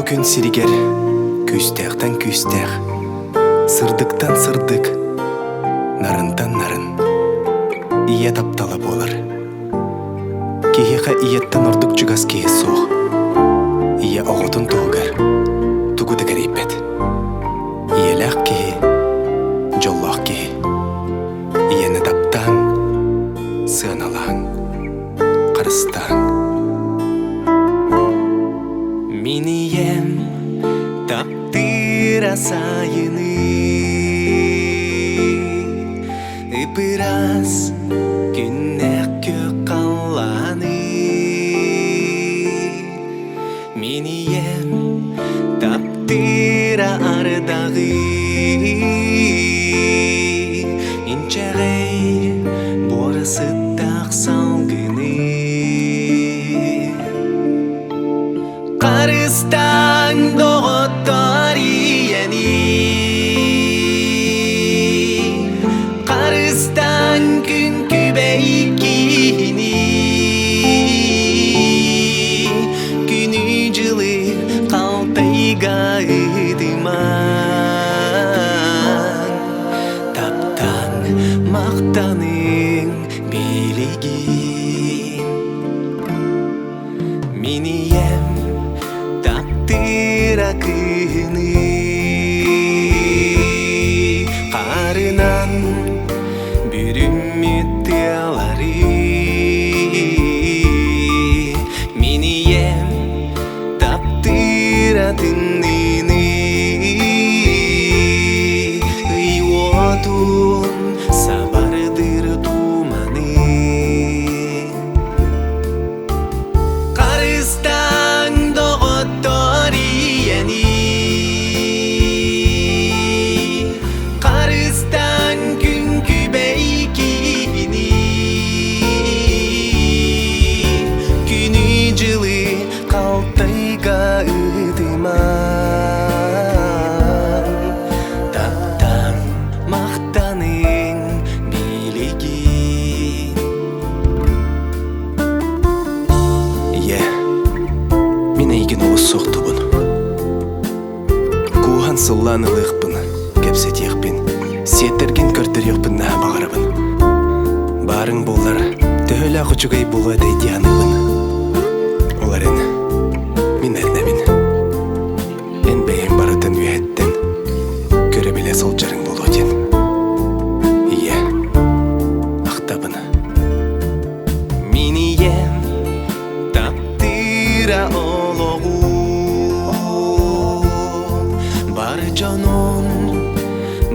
күн сиригер, күстәқтен күстәқ, сырдыктан сырдык, нарынтан нарын, ия тапталы болыр. Кихеха иеттен ордук чугас кие соқ, ия оғытын тоғыр, тугуды кәрейпет. Иеләқ кие, жоллақ кие, иені таптан, сыаналаң, қарыстаң. Минием таптыра сайыны, ыпырас күннәк көк қалланы. Минием таптыра ардағы, инчәғей борысы тақ салгыны. Қарыстан доғыттар иені, қарыстан күн күбәйкені, күні жылы қалтайға ыдыман, таптан мақтаның билігін. Минием таптыра күні, қарынан бүрімметті алары. Минием таптыра түннені, ұйуатун сабардыр туманы. Қарыстан доғыттар иені, қарыстан күн күбәйкені, күні жылы қалтайға ыдыман, таптан мақтаның билігін. Мен әйген олы соқты бұн, куған сылланы лықпын, кәпсет еқпен, сеттерген көрттер еқпін нә бағарыбын. Барың болар, төхілі құчығай болу әдейді анығын. Оларын, мен әрнәмін, ән бәйін барытын үйәттен, көрі біле сол жарың болу ден. Ие, ақтабын. Минием таптыра олоғу, бары жанон,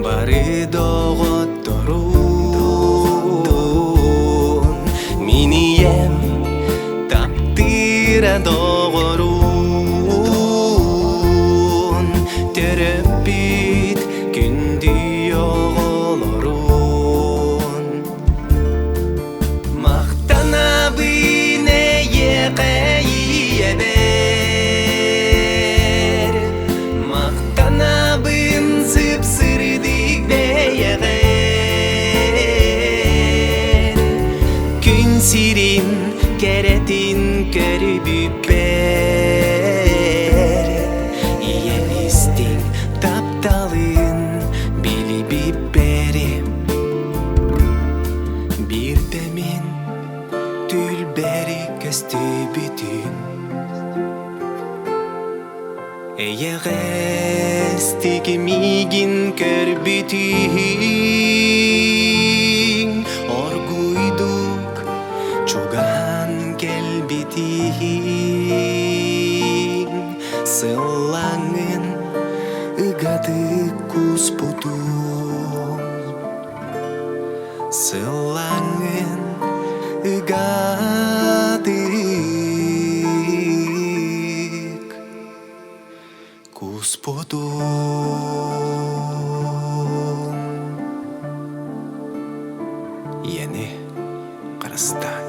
бары доғыттырун. Минием таптыра доғырун, төрөп бит күнді оғылырун. Мақтанабын әйе қайы бер, мақтанабын сып-сырдық бәйәғер. Күн сирин кәретін көрбіп бер, иеместің тапталын біліп бәрім. Bir demin tülberi kesti bütün, eğestik migin kör bütün. Orguyduk çoğan gel bütün, sıllanın ıgadık kusputun. Sıllanın ıgadık kusputun. Yeni Kırıstan.